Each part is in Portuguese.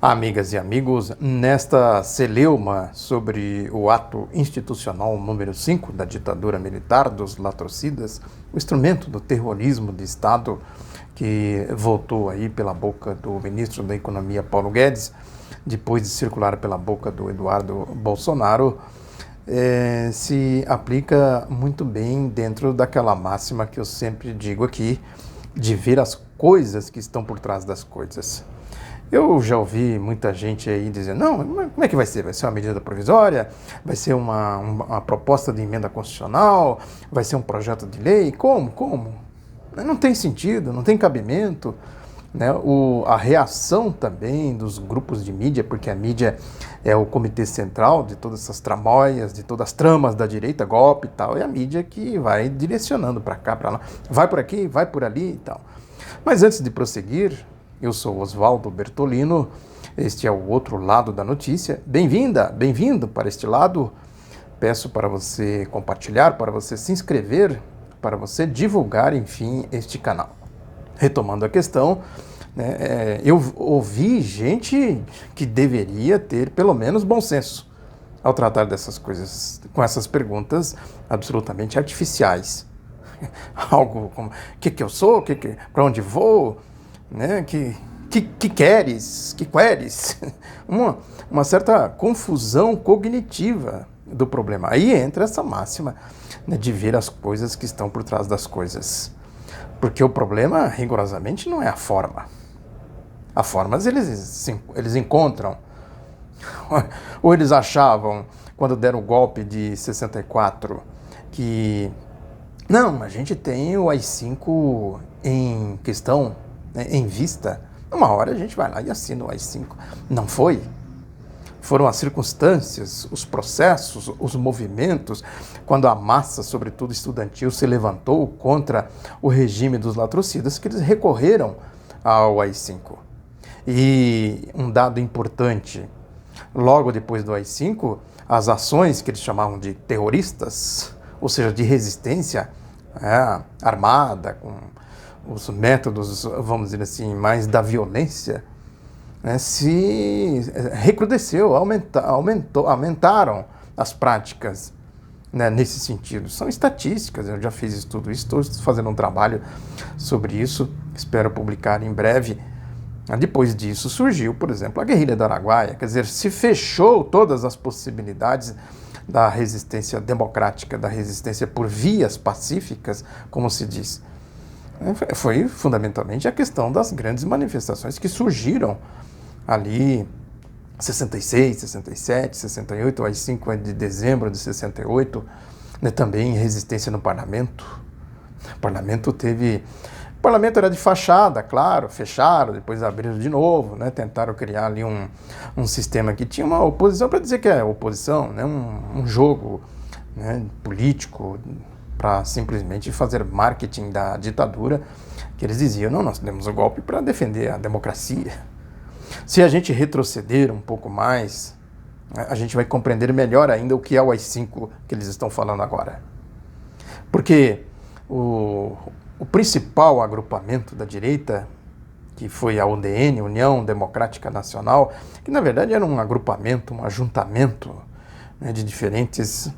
Amigas e amigos, nesta celeuma sobre o ato institucional número 5 da ditadura militar dos latrocidas, o instrumento do terrorismo de Estado que voltou aí pela boca do ministro da Economia Paulo Guedes, depois de circular pela boca do Eduardo Bolsonaro, se aplica muito bem dentro daquela máxima que eu sempre digo aqui, de ver as coisas que estão por trás das coisas. Eu já ouvi muita gente aí dizendo, não, como é que vai ser? Vai ser uma medida provisória? Vai ser uma proposta de emenda constitucional? Vai ser um projeto de lei? Como? Não tem sentido, não tem cabimento. Né? A reação também dos grupos de mídia, porque a mídia é o comitê central de todas essas tramóias, de todas as tramas da direita, golpe e tal, é a mídia que vai direcionando para cá, para lá, vai por aqui, vai por ali e tal. Mas antes de prosseguir, eu sou Oswaldo Bertolino, este é o outro lado da notícia. Bem-vinda, bem-vindo para este lado. Peço para você compartilhar, para você se inscrever, para você divulgar, enfim, este canal. Retomando a questão, né, eu ouvi gente que deveria ter pelo menos bom senso ao tratar dessas coisas, com essas perguntas absolutamente artificiais. Algo como, o que eu sou, para onde vou, né, que queres, que queres, uma certa confusão cognitiva do problema. Aí entra essa máxima, né, de ver as coisas que estão por trás das coisas. Porque o problema, rigorosamente, não é a forma. As formas eles encontram. Ou eles achavam, quando deram o golpe de 64, que não, a gente tem o AI-5 em questão, né, em vista. Uma hora a gente vai lá e assina o AI-5. Não foi. Foram as circunstâncias, os processos, os movimentos, quando a massa, sobretudo estudantil, se levantou contra o regime dos latrocidas, que eles recorreram ao AI-5. E um dado importante, logo depois do AI-5, as ações que eles chamavam de terroristas, ou seja, de resistência armada, com os métodos, vamos dizer assim, mais da violência, né, se recrudesceu, aumentaram as práticas, né, nesse sentido. São estatísticas, eu já fiz tudo isso, estou fazendo um trabalho sobre isso, espero publicar em breve. Depois disso surgiu, por exemplo, a guerrilha do Araguaia, quer dizer, se fechou todas as possibilidades da resistência democrática, da resistência por vias pacíficas, como se diz. Foi fundamentalmente a questão das grandes manifestações que surgiram ali 66, 67, 68, o AI-5 é de dezembro de 68, né, também resistência no parlamento. O parlamento era de fachada, claro, fecharam, depois abriram de novo, né, tentaram criar ali um sistema que tinha uma oposição, para dizer que é oposição, né, um jogo, né, político, para simplesmente fazer marketing da ditadura, que eles diziam, não, nós demos o golpe para defender a democracia. Se a gente retroceder um pouco mais, a gente vai compreender melhor ainda o que é o AI-5 que eles estão falando agora. Porque o principal agrupamento da direita, que foi a UDN, União Democrática Nacional, que na verdade era um agrupamento, um ajuntamento, né, de diferentes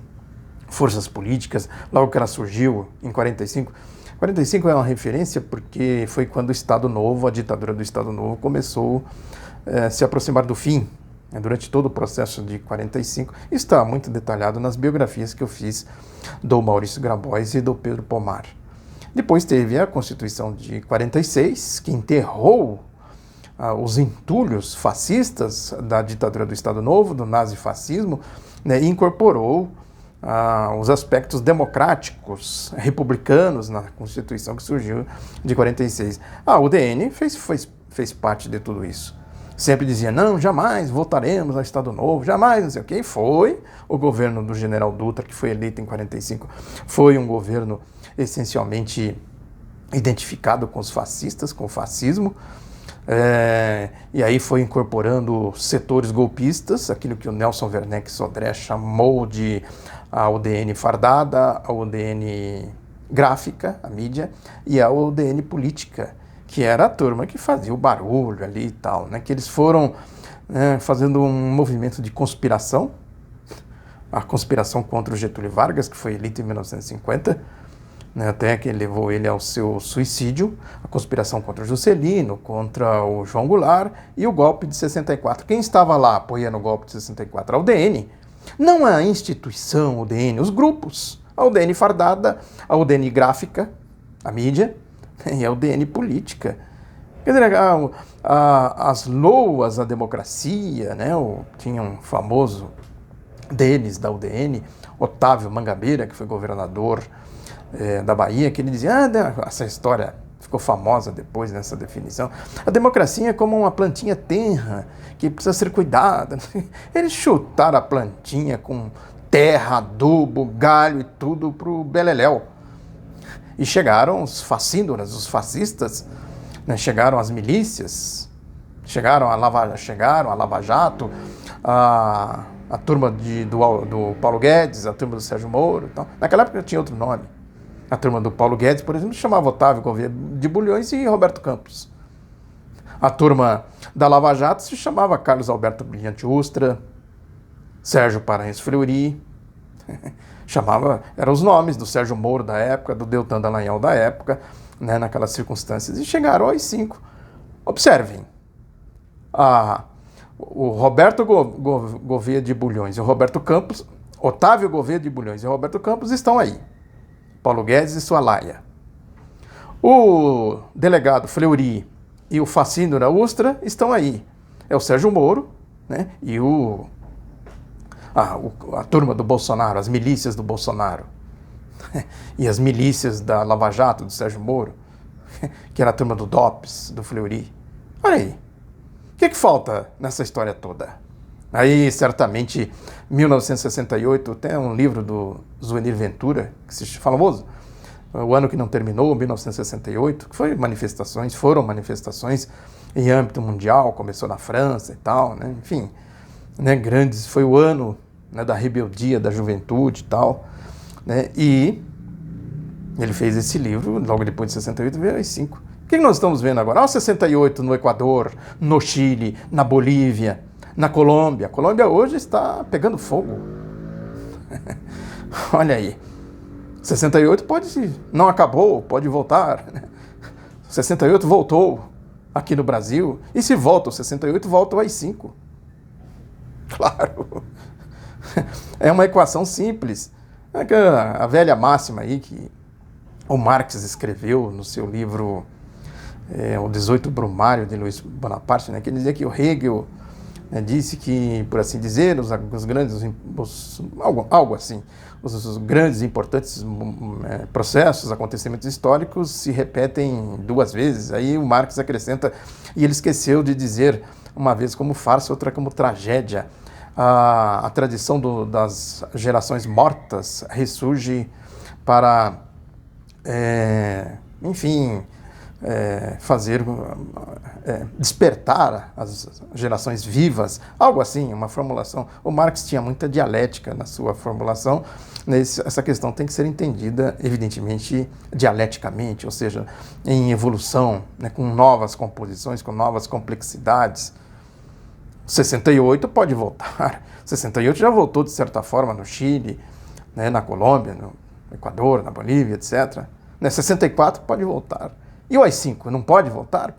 forças políticas, logo que ela surgiu em 45. 45 é uma referência porque foi quando o Estado Novo, a ditadura do Estado Novo, começou a se aproximar do fim, né, durante todo o processo de 45. Isso está muito detalhado nas biografias que eu fiz do Maurício Grabois e do Pedro Pomar. Depois teve a Constituição de 46, que enterrou os entulhos fascistas da ditadura do Estado Novo, do nazifascismo, né, e incorporou os aspectos democráticos, republicanos na Constituição que surgiu de 46. A UDN fez parte de tudo isso. Sempre dizia, não, jamais votaremos ao Estado Novo, jamais, não sei o quê. E foi o governo do general Dutra, que foi eleito em 45, foi um governo essencialmente identificado com os fascistas, com o fascismo, e aí foi incorporando setores golpistas, aquilo que o Nelson Werneck Sodré chamou de a UDN fardada, a UDN gráfica, a mídia, e a UDN política, que era a turma que fazia o barulho ali e tal, né? Que eles foram fazendo um movimento de conspiração, a conspiração contra o Getúlio Vargas, que foi eleito em 1950, né, até que levou ele ao seu suicídio, a conspiração contra o Juscelino, contra o João Goulart e o golpe de 64. Quem estava lá apoiando o golpe de 64? A UDN. Não a instituição UDN, os grupos. A UDN fardada, a UDN gráfica, a mídia, e a UDN política. Quer dizer, as loas à democracia, né, tinha um famoso deles da UDN, Otávio Mangabeira, que foi governador da Bahia, que ele dizia, essa história ficou famosa depois nessa definição, a democracia é como uma plantinha tenra, que precisa ser cuidada. Eles chutaram a plantinha com terra, adubo, galho e tudo pro beleléu. E chegaram os facíndoras, os fascistas, né, chegaram as milícias, chegaram a Lava Jato, a turma do Paulo Guedes, a turma do Sérgio Moro. Então, naquela época tinha outro nome. A turma do Paulo Guedes, por exemplo, chamava Otávio Gouveia de Bulhões e Roberto Campos. A turma da Lava Jato se chamava Carlos Alberto Brilhante Ustra, Sérgio Paranhos Fleury. Eram os nomes do Sérgio Moro da época, do Deltan Dallagnol da época, né, naquelas circunstâncias. E chegaram aos 5. Observem. O Roberto Gouveia de Bulhões e o Roberto Campos, Otávio Gouveia de Bulhões e o Roberto Campos estão aí. Paulo Guedes e sua laia. O delegado Fleury e o Facínora Ustra estão aí. É o Sérgio Moro, né, e a turma do Bolsonaro, as milícias do Bolsonaro. E as milícias da Lava Jato, do Sérgio Moro, que era a turma do DOPS, do Fleury. Olha aí. O que falta nessa história toda? Aí, certamente, 1968, tem um livro do Zuenir Ventura, que se chama famoso, O Ano que Não Terminou, 1968, que foram manifestações em âmbito mundial, começou na França e tal, né? Enfim, né, grandes, foi o ano, né, da rebeldia, da juventude e tal, né? E ele fez esse livro, logo depois de 68, veio as 5. O que nós estamos vendo agora? 68 no Equador, no Chile, na Bolívia, na Colômbia. A Colômbia hoje está pegando fogo. Olha aí. 68 não acabou, pode voltar. 68 voltou aqui no Brasil. E se volta o 68, volta o AI-5. Claro. É uma equação simples. A velha máxima aí que o Marx escreveu no seu livro O 18 Brumário de Luiz Bonaparte, né, que ele dizia que o Hegel disse que, por assim dizer, os grandes, algo assim, os grandes e importantes processos, acontecimentos históricos se repetem 2 vezes. Aí o Marx acrescenta, e ele esqueceu de dizer uma vez como farsa, outra como tragédia. A tradição das gerações mortas ressurge para, enfim, despertar as gerações vivas, algo assim, uma formulação. O Marx tinha muita dialética na sua formulação. Essa questão tem que ser entendida, evidentemente, dialeticamente, ou seja, em evolução, né, com novas composições, com novas complexidades. 68 pode voltar. 68 já voltou, de certa forma, no Chile, né, na Colômbia, no Equador, na Bolívia, etc. 64 pode voltar. E o AI-5 não pode voltar?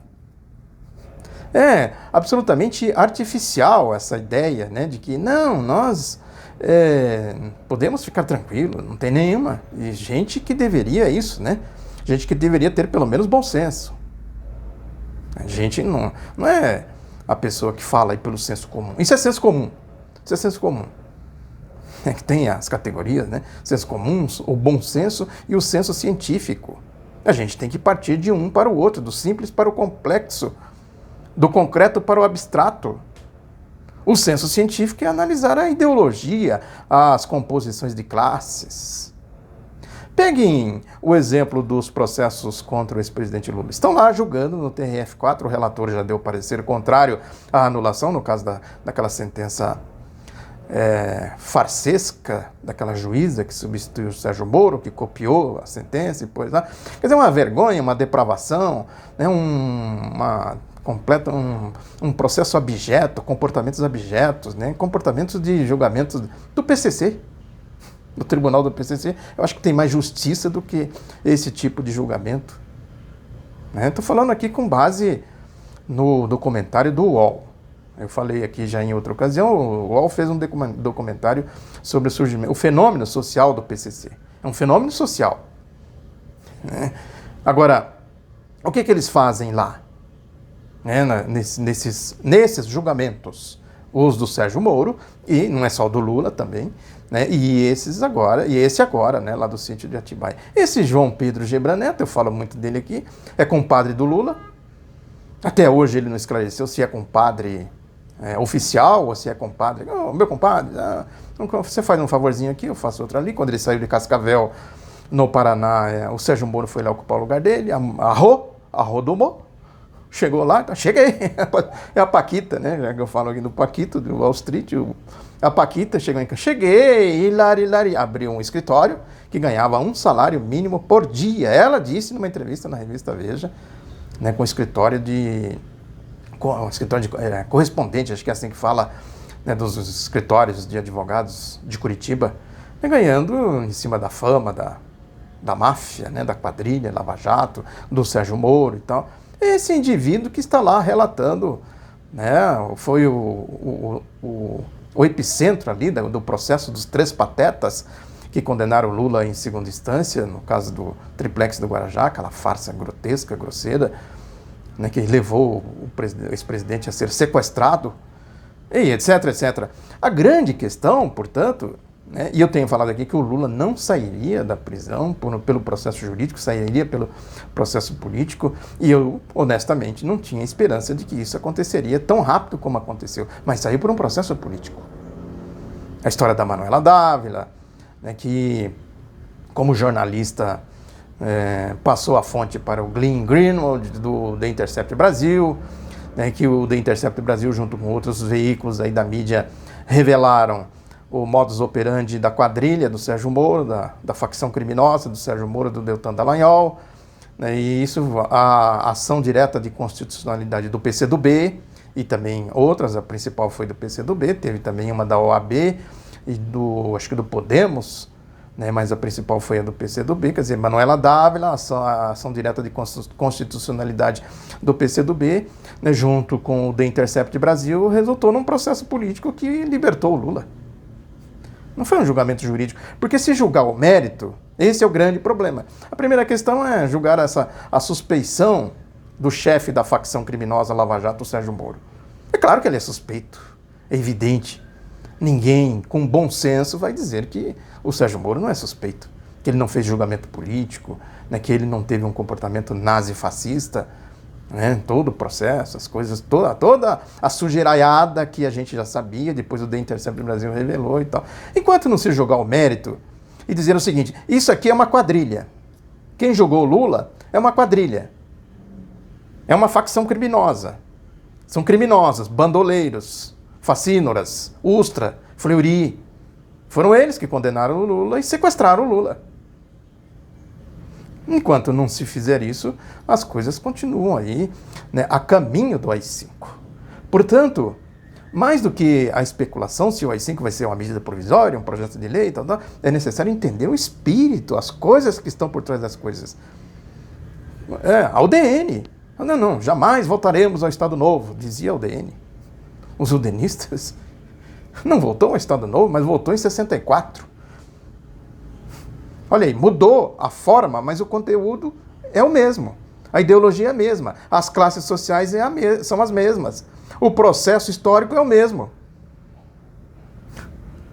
É absolutamente artificial essa ideia, né, de que não, nós podemos ficar tranquilos, não tem nenhuma. E gente que deveria isso, né? Gente que deveria ter pelo menos bom senso. A gente não é a pessoa que fala aí pelo senso comum. Isso é senso comum. Isso é senso comum. Que tem as categorias, né? Senso comum, o bom senso e o senso científico. A gente tem que partir de um para o outro, do simples para o complexo, do concreto para o abstrato. O senso científico é analisar a ideologia, as composições de classes. Peguem o exemplo dos processos contra o ex-presidente Lula. Estão lá julgando no TRF4, o relator já deu parecer contrário à anulação, no caso daquela sentença farsesca daquela juíza que substituiu o Sérgio Moro, que copiou a sentença e pôs lá. Quer dizer, uma vergonha, uma depravação, né, um processo abjeto, comportamentos abjetos, né, comportamentos de julgamentos do PCC, do tribunal do PCC. Eu acho que tem mais justiça do que esse tipo de julgamento. Estou falando aqui com base no documentário do UOL. Eu falei aqui já em outra ocasião, o UOL fez um documentário sobre o surgimento, o fenômeno social do PCC. É um fenômeno social. Né? Agora, o que eles fazem lá? Né? Nesses julgamentos, os do Sérgio Moro, e não é só o do Lula também, né? E esse agora, né? Lá do sítio de Atibaia. Esse João Pedro Gebran Neto, eu falo muito dele aqui, é compadre do Lula. Até hoje ele não esclareceu se é compadre oficial ou se é compadre. Oh, meu compadre, você faz um favorzinho aqui, eu faço outro ali. Quando ele saiu de Cascavel, no Paraná, o Sérgio Moro foi lá ocupar o lugar dele, arrodomou, chegou lá, cheguei. É a Paquita, né? Já que eu falo aqui do Paquito, do Wall Street, a Paquita chegou em casa. Cheguei, hilari, abriu um escritório que ganhava um salário mínimo por dia. Ela disse numa entrevista na revista Veja, né, com escritório de correspondente, acho que é assim que fala, né, dos escritórios de advogados de Curitiba, né, ganhando em cima da fama, da máfia, né, da quadrilha, Lava Jato, do Sérgio Moro e tal. Esse indivíduo que está lá relatando, né, foi o epicentro ali do processo dos 3 patetas que condenaram o Lula em segunda instância, no caso do triplex do Guarujá, aquela farsa grotesca, grosseira, né, que levou o ex-presidente a ser sequestrado, e etc. A grande questão, portanto, né, e eu tenho falado aqui que o Lula não sairia da prisão pelo processo jurídico, sairia pelo processo político, e eu, honestamente, não tinha esperança de que isso aconteceria tão rápido como aconteceu, mas saiu por um processo político. A história da Manuela Dávila, né, que, como jornalista, passou a fonte para o Glenn Greenwald do The Intercept Brasil, né, que o The Intercept Brasil, junto com outros veículos aí da mídia, revelaram o modus operandi da quadrilha do Sérgio Moro, da facção criminosa do Sérgio Moro, do Deltan Dallagnol, né, e isso, a ação direta de constitucionalidade do PCdoB, e também outras, a principal foi do PCdoB, teve também uma da OAB e acho que do Podemos, né, mas a principal foi a do PCdoB, quer dizer, Manuela Dávila, a ação direta de constitucionalidade do PCdoB, né, junto com o The Intercept Brasil, resultou num processo político que libertou o Lula. Não foi um julgamento jurídico, porque se julgar o mérito, esse é o grande problema. A primeira questão é julgar a suspeição do chefe da facção criminosa Lava Jato, Sérgio Moro. É claro que ele é suspeito, é evidente. Ninguém com bom senso vai dizer que o Sérgio Moro não é suspeito, que ele não fez julgamento político, né, que ele não teve um comportamento nazi-fascista, né, todo o processo, as coisas, toda a sujeiraiada que a gente já sabia, depois o The Intercept Brasil revelou e tal. Enquanto não se jogar o mérito e dizer o seguinte, isso aqui é uma quadrilha. Quem jogou o Lula é uma quadrilha. É uma facção criminosa. São criminosos, bandoleiros, facínoras, Ustra, Fleury. Foram eles que condenaram o Lula e sequestraram o Lula. Enquanto não se fizer isso, as coisas continuam aí, né, a caminho do AI-5. Portanto, mais do que a especulação se o AI-5 vai ser uma medida provisória, um projeto de lei, tal, é necessário entender o espírito, as coisas que estão por trás das coisas. A UDN. Não, jamais voltaremos ao Estado Novo, dizia a UDN. Os udenistas não voltou ao Estado Novo, mas voltou em 64. Olha aí, mudou a forma, mas o conteúdo é o mesmo. A ideologia é a mesma. As classes sociais são as mesmas. O processo histórico é o mesmo.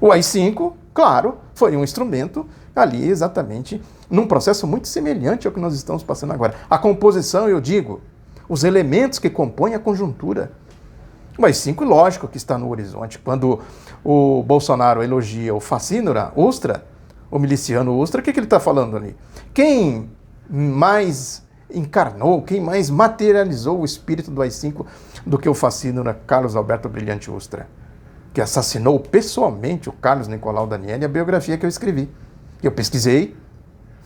O AI-5, claro, foi um instrumento ali exatamente num processo muito semelhante ao que nós estamos passando agora. A composição, eu digo, os elementos que compõem a conjuntura. O AI-5, lógico que está no horizonte. Quando o Bolsonaro elogia o facínora Ustra, o miliciano Ustra, o que ele está falando ali? Quem mais encarnou, quem mais materializou o espírito do AI-5 do que o facínora Carlos Alberto Brilhante Ustra? que assassinou pessoalmente o Carlos Nicolau Daniele, a biografia que eu escrevi. Eu pesquisei,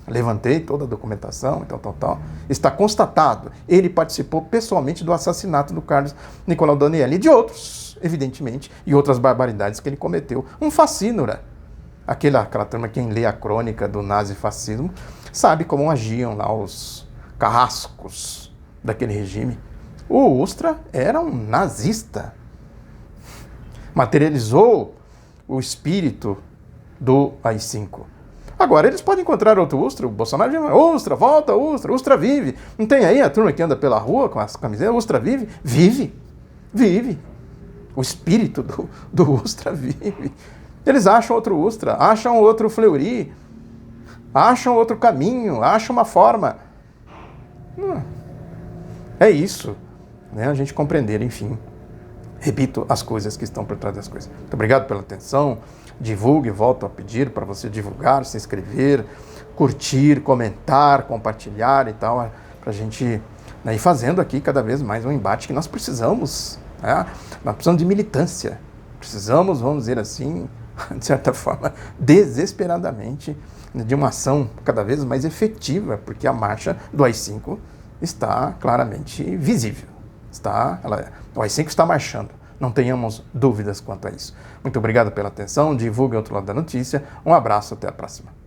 levantei toda a documentação e tal. Está constatado. Ele participou pessoalmente do assassinato do Carlos Nicolau Daniele e de outros, evidentemente, e outras barbaridades que ele cometeu. Um fascínora. Aquela turma, quem lê a crônica do nazifascismo, sabe como agiam lá os carrascos daquele regime. O Ustra era um nazista. Materializou o espírito do AI-5. Agora, eles podem encontrar outro Ustra, o Bolsonaro diz, Ustra, volta, Ustra vive. Não tem aí a turma que anda pela rua com as camisetas, Ustra vive? Vive. O espírito do Ustra vive. Eles acham outro Ustra, acham outro Fleury, acham outro caminho, acham uma forma. É isso, né? A gente compreender, enfim. Repito as coisas que estão por trás das coisas. Muito obrigado pela atenção. Divulgue, volto a pedir para você divulgar, se inscrever, curtir, comentar, compartilhar e tal, para a gente, né, ir fazendo aqui cada vez mais um embate que nós precisamos. Né? Nós precisamos de militância. Precisamos, vamos dizer assim, de certa forma, desesperadamente, de uma ação cada vez mais efetiva, porque a marcha do AI-5 está claramente visível. O AI-5 está marchando. Não tenhamos dúvidas quanto a isso. Muito obrigado pela atenção. Divulgue o outro lado da notícia. Um abraço, até a próxima.